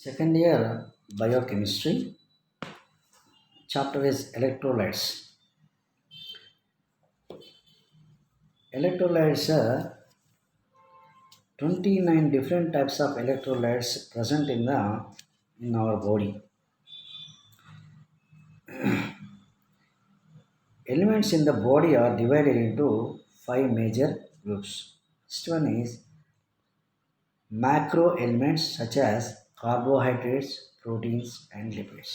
Second year biochemistry. Chapter is electrolytes. Electrolytes are 29 different types of electrolytes present in our body. Elements in the body are divided into five major groups. First one is macro elements such as carbohydrates, proteins, and lipids.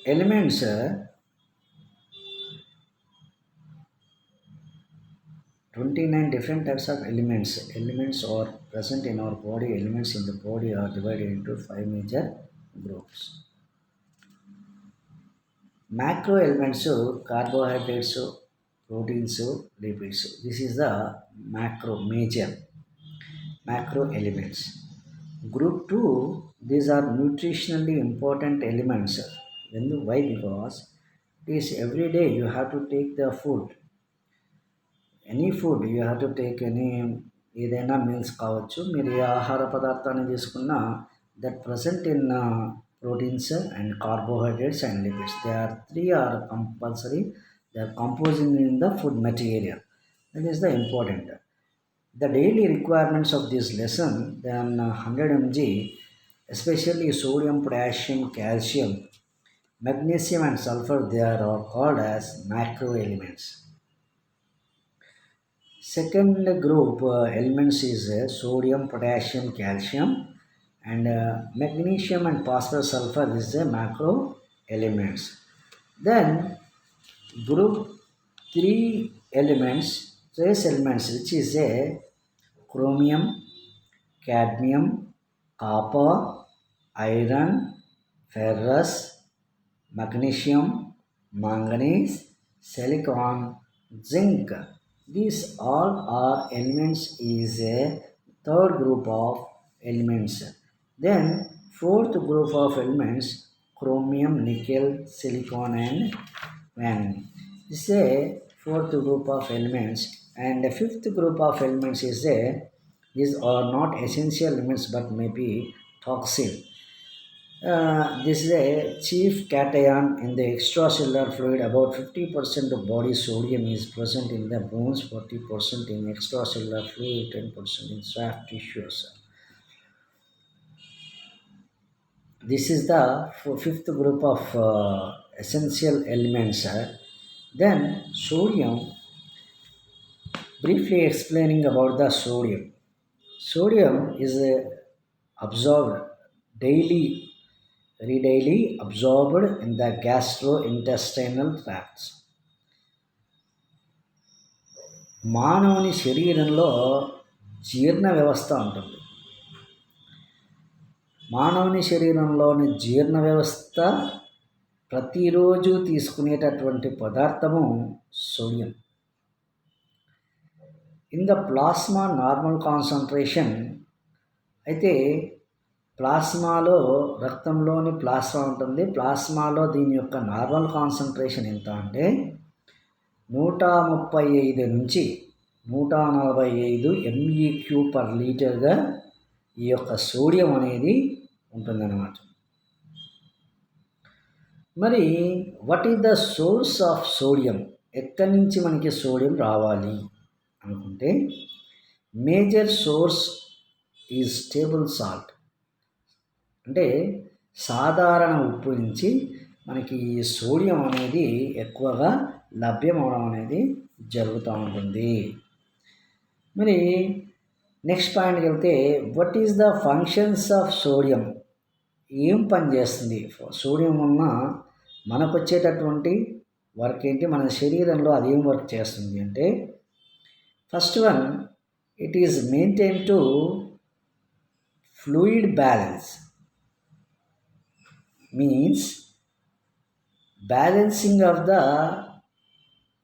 Elements 29 different types of elements. Elements are present in our body. Elements in the body are divided into five major groups. Macro elements, carbohydrates, proteins, lipids. This is the major macro elements. Group 2, these are nutritionally important elements. Why? Because it is every day you have to take the food. Any food you have to take any ఏదైనా meals కావచ్చు, మీరు ఏ ఆహార పదార్థాన్ని తీసుకున్నా that present in proteins and carbohydrates and lipids, they are three are compulsory, they are composing in the food material. That is the important. The daily requirements of this lesson, then 100 mg, especially sodium, potassium, calcium, magnesium and sulfur, they are all called as macro elements. Second group elements is sodium, potassium, calcium, and magnesium and phosphorus, sulfur is the macro elements. Then group 3 elements, trace elements, which is a chromium, cadmium, copper, iron, ferrous, magnesium, manganese, silicon, zinc. These all are elements is a third group of elements. Then fourth group of elements, chromium, nickel, silicon and manganese. This is a fourth group of elements. And the fifth group of elements is these are not essential elements but may be toxic. This is a chief cation in the extracellular fluid. About 50% of body sodium is present in the bones, 40% in extracellular fluid, 10% in soft tissues. This is the fifth group of essential elements. Then sodium, briefly explaining about the sodium. Sodium is absorbed daily absorbed in the gastrointestinal tracts. మానవుని శరీరంలో జీర్ణ వ్యవస్థ ఉంటుంది. మానవుని శరీరంలోని జీర్ణ వ్యవస్థ ప్రతిరోజు తీసుకునేటటువంటి పదార్థము sodium. In the plasma normal concentration, అయితే ప్లాస్మాలో రక్తంలోని ప్లాస్మా ఉంటుంది. ప్లాస్మాలో దీని యొక్క నార్మల్ కాన్సన్ట్రేషన్ ఎంత అంటే 135 నుంచి 145 MEQ పర్ లీటర్గా ఈ యొక్క సోడియం అనేది ఉంటుందన్నమాట. మరి what is the source of sodium? ఎక్కడి నుంచి మనకి సోడియం రావాలి అనుకుంటే, major source is table salt. అంటే సాధారణ ఉప్పు నుంచి మనకి ఈ సోడియం అనేది ఎక్కువగా లభ్యం అవడం అనేది జరుగుతూ ఉంటుంది. మరి నెక్స్ట్ పాయింట్కి వెళ్తే, what is the functions of sodium? ఏం పని చేస్తుంది సోడియం వలన మనకు వచ్చేటటువంటి వర్క్ ఏంటి, మన శరీరంలో అది ఏం వర్క్ చేస్తుంది అంటే, first one, it is maintain to fluid balance. means balancing of the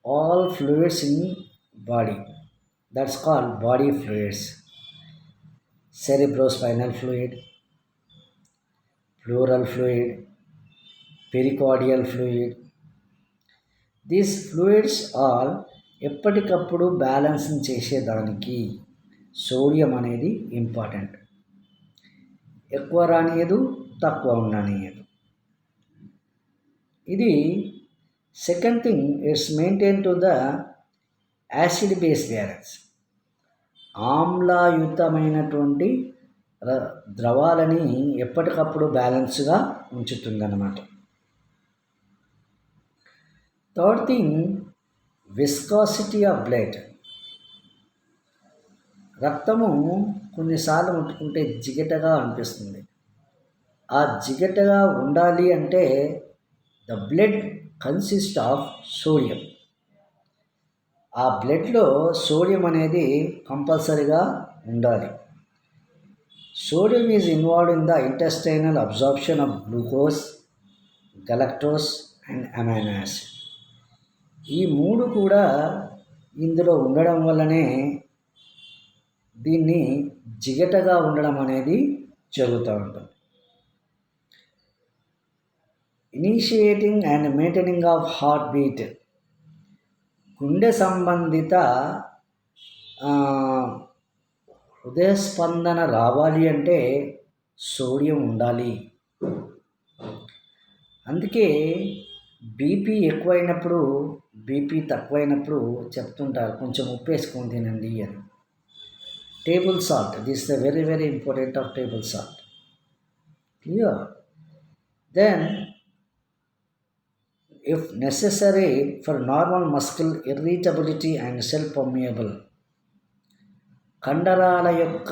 all fluids in body. That's called body fluids. Cerebrospinal fluid, pleural fluid, pericardial fluid. These fluids are ఎప్పటికప్పుడు balance చేసేదానికి sodium అనేది important. ఎక్కువ రానియదు, తక్కువ ఉండనియదు. ఇది second thing, it's maintain to the acid base balance. ఆమ్లయుతమైనటువంటి ద్రవాలని ఎప్పటికప్పుడు బ్యాలెన్స్గా ఉంచుతుందన్నమాట. Third thing, viscosity of blood. రక్తము కొన్నిసార్లు ముట్టుకుంటే జిగటగా అనిపిస్తుంది. ఆ జిగటగా ఉండాలి అంటే the blood consist of sodium. ఆ బ్లడ్లో సోడియం అనేది కంపల్సరీగా ఉండాలి. Sodium is involved in the intestinal absorption of glucose, galactose and amino acid. ఈ మూడు కూడా ఇందులో ఉండడం వల్లనే దీన్ని జిగటగా ఉండడం అనేది జరుగుతూ ఉంటుంది. Initiating and maintaining of heart beat. గుండె సంబంధిత హృదయ స్పందన రావాలి అంటే సోడియం ఉండాలి. అందుకే బీపీ ఎక్కువైనప్పుడు, బీపీ తక్కువైనప్పుడు చెప్తుంటారు కొంచెం ఉప్పు వేసుకొని తినండి అని. Table salt, this the very very important of table salt. Clear? Then if necessary for normal muscle irritability and cell permeable. కండరాల యొక్క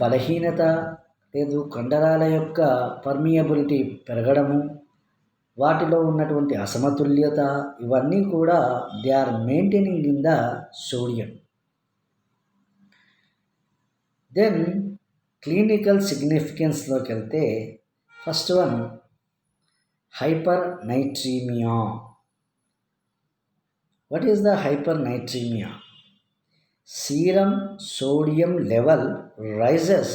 బలహీనత లేదు, కండరాల యొక్క పర్మియబిలిటీ పెరగడము, వాటిలో ఉన్నటువంటి అసమతుల్యత, ఇవన్నీ కూడా they are maintaining in the sodium. Then clinical సిగ్నిఫికెన్స్లోకి వెళ్తే first one, hypernatremia. What is the hypernatremia? Serum sodium level rises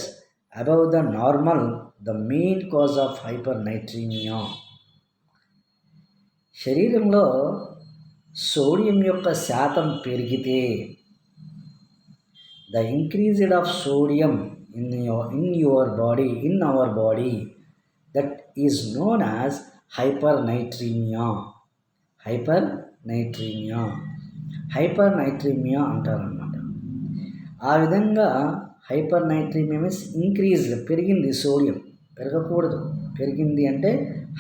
above the normal, the main cause of hypernatremia. శరీరంలో సోడియం యొక్క శాతం పెరిగితే, the increase of sodium in our body, that is known as hypernatremia. హైపర్నైట్రీమియా అంటారన్నమాట. ఆ విధంగా హైపర్నైట్రీమియా means increase, పెరిగింది sodium, పెరగకూడదు, పెరిగింది అంటే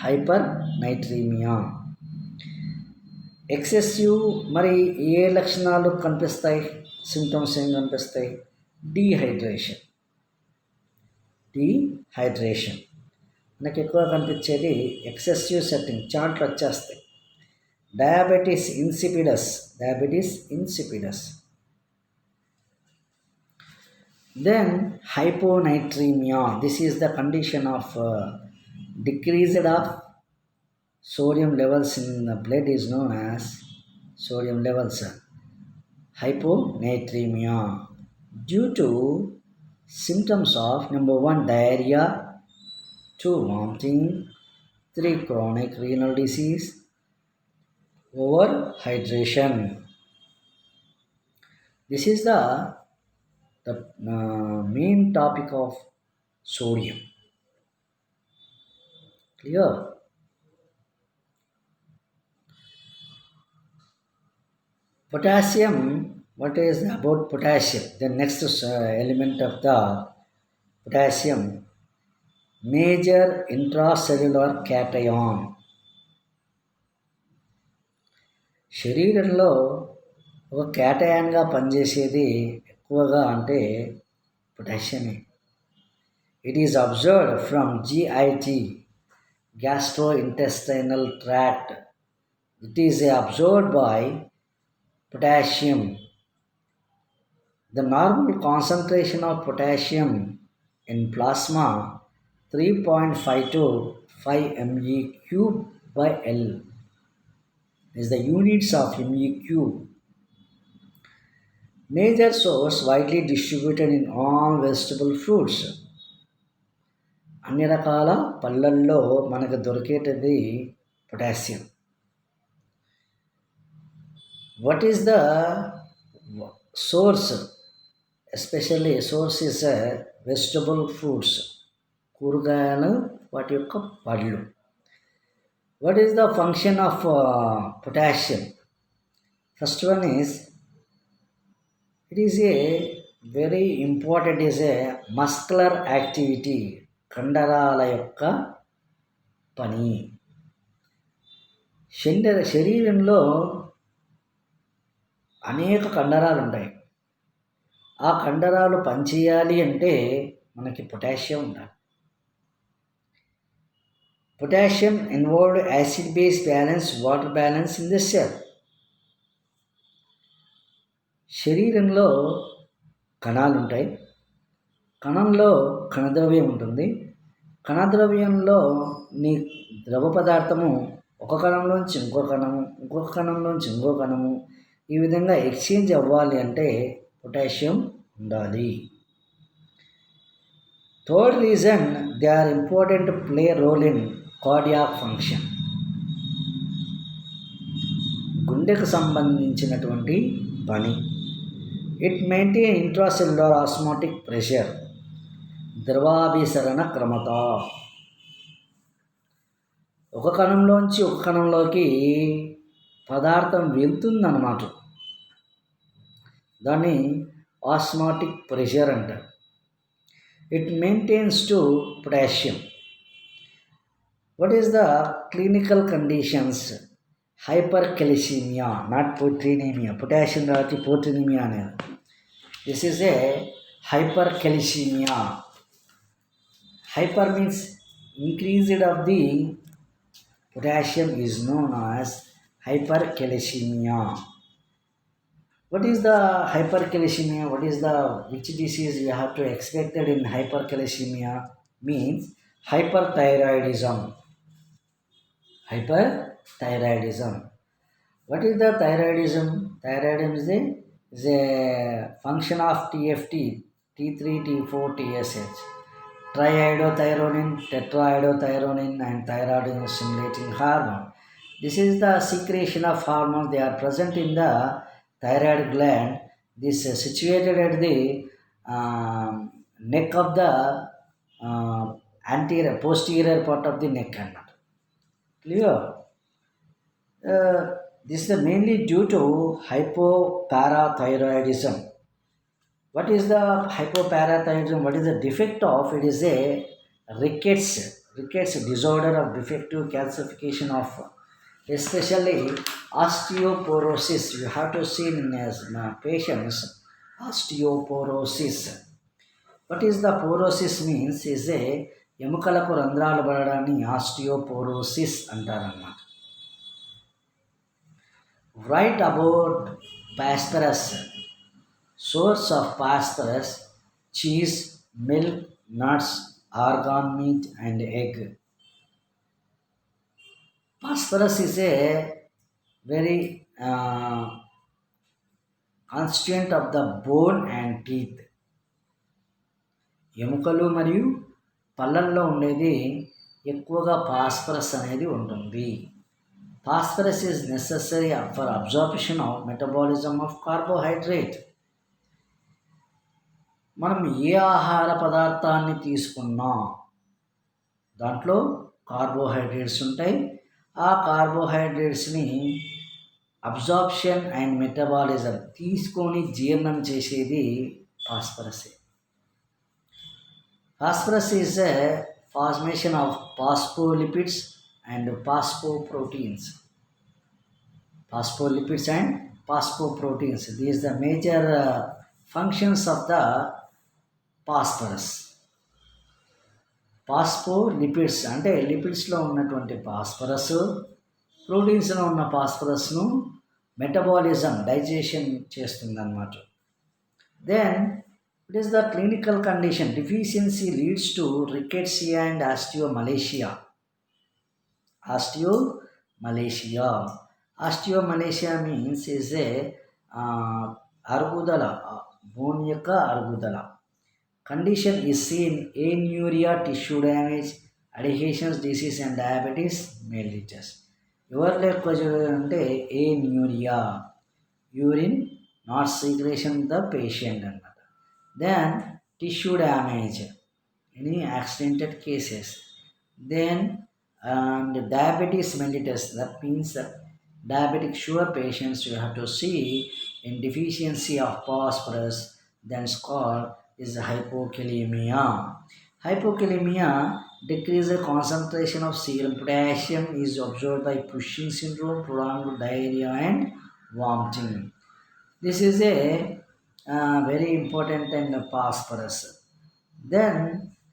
హైపర్నైట్రీమియా. Excessive, మరి ఏ లక్షణాలు కనిపిస్తాయి, సిమ్టమ్స్ ఏం కనిపిస్తాయి? డీహైడ్రేషన్ మనకి ఎక్కువ కనిపించేది ఎక్సెసివ్ సెట్టింగ్, చాట్లు వచ్చేస్తాయి. Diabetes insipidus. Then hyponatraemia, this is the condition of decreased of sodium levels in the blood is known as sodium levels hyponatremia, due to symptoms of number 1 diarrhea, 2 vomiting, 3 chronic renal disease, overhydration. This is the main topic of sodium. Clear? Potassium, what is about potassium? The next element of the potassium, major intracellular cation. శరీరంలో ఒక క్యాటయాన్గా పనిచేసేది ఎక్కువగా అంటే పొటాషియమే. It is observed from GIT, gastrointestinal tract. It is absorbed by potassium. The normal concentration of potassium in plasma 3.5 to 5 MeQ by L is the units of MeQ. Major source widely distributed in all vegetable fruits. అన్ని రకాల పళ్ళల్లో మనకు దొరికేటది potassium. What is the source? Especially source is vegetable fruits, కూరగాయలు వాటి యొక్క పళ్ళు. What is the function of potassium? First one is, it is a very important, is a muscular activity, కండరాల యొక్క పని. శరీరంలో అనేక కండరాలు ఉంటాయి. ఆ కండరాలు పనిచేయాలి అంటే మనకి పొటాషియం ఉండాలి. Potassium involved acid base balance, water balance in the cell. శరీరంలో కణాలు ఉంటాయి. కణంలో కణద్రవ్యం ఉంటుంది. కణద్రవ్యంలో నీ ద్రవ పదార్థము ఒక కణంలోంచి ఇంకో కణము, ఇంకొక కణంలోంచి ఇంకో కణము, ఈ విధంగా ఎక్స్చేంజ్ అవ్వాలి అంటే పొటాషియం ఉండాలి. Third reason, they are important to play role in cardiac function. గుండెకు సంబంధించినటువంటి పని. It maintain intracellular osmotic pressure, ద్రవాభిసరణ క్రమత. ఒక కణంలోంచి ఒక కణంలోకి పదార్థం వెళ్తుందన్నమాట. దాన్ని ఆస్మాటిక్ ప్రెషర్ అంటారు. It maintains to potassium. What is the clinical conditions? Hyperkalaemia, not పోర్ట్రినీమియా. పొటాషియం రాకి పోర్ట్రినీమియా అనేది. This is a hyperkalaemia. Hyper means increased of the potassium is known as hypercalcemia. What is the hypercalcemia? What is the which disease you have to expected in hypercalcemia? Means hyperthyroidism. Hyperthyroidism. What is the thyroidism? Thyroidism is a function of TFT, T3, T4, TSH. Triiodothyronin, tetraiodothyronin, and thyroid stimulating hormone. This is the secretion of hormones. They are present in the thyroid gland. This is situated at the neck of the posterior part of the neck. Clear? This is mainly due to hypoparathyroidism. What is the hypoparathyroidism? What is the defect of? It is a rickets disorder of defective calcification of, especially osteoporosis. You have to see in patients osteoporosis. What is the porosis means? Is a ఎముకలకు రంధ్రాలు పడడాన్ని osteoporosis అంటారన్నమాట. Write about phosphorus. Source of phosphorus: cheese, milk, nuts, organ meat, and egg. Phosphorus is a very constituent of the bone and teeth. ఎముకలు మరియు పళ్ళల్లో ఉండేది ఎక్కువగా phosphorus అనేది ఉంటుంది. Phosphorus is necessary for absorption of metabolism of carbohydrate. మనం ఏ ఆహార పదార్థాన్ని తీసుకున్నా దాంట్లో కార్బోహైడ్రేట్స్ ఉంటాయి. ఆ కార్బోహైడ్రేట్స్ని అబ్జార్ప్షన్ అండ్ మెటబాలిజం తీసుకొని జీర్ణం చేసేది phosphorus. Phosphorus is a formation of phospholipids and phosphoproteins. Phospholipids and phosphoproteins. These are the major functions of the phosphorus. Phospholipids అంటే లిపిడ్స్లో ఉన్నటువంటి ఫాస్ఫరస్, ప్రోటీన్స్లో ఉన్న ఫాస్ఫరస్ను మెటబాలిజం డైజెషన్ చేస్తుందన్నమాట. Then it is the clinical condition. Deficiency leads to rickettsia and osteomalacia. Osteomalacia means is a argudala, bone యొక్క అరుగుదల. Condition is seen anuria, tissue damage, adhesions disease, and diabetes mellitus. ఎవరిలో ఎక్కువ చూడాలంటే anuria. urine not secretion of the patient అన్నమాట. Then tissue damage, any accidental cases. Then and diabetes mellitus, that means diabetic sugar patients you have to see in deficiency of phosphorus, then it's called is hypokalemia. Hypokalemia decreases concentration of serum potassium is observed by Cushing syndrome, prolonged diarrhea and vomiting. This is a very important and phosphorus. Then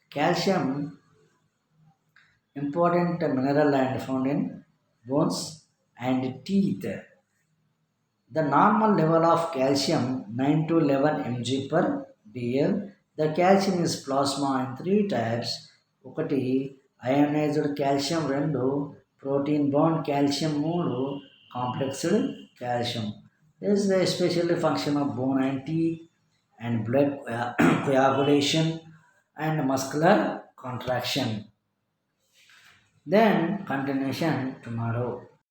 calcium, important mineral and found in bones and teeth. The normal level of calcium 9 to 11 mg per dl. The calcium is plasma in three types. ఒకటి ionised calcium, రెండు protein bond calcium, మూడు కాంప్లెక్స్డ్ calcium. This is especially function of bone and teeth and blood coagulation and muscular contraction. Then continuation tomorrow.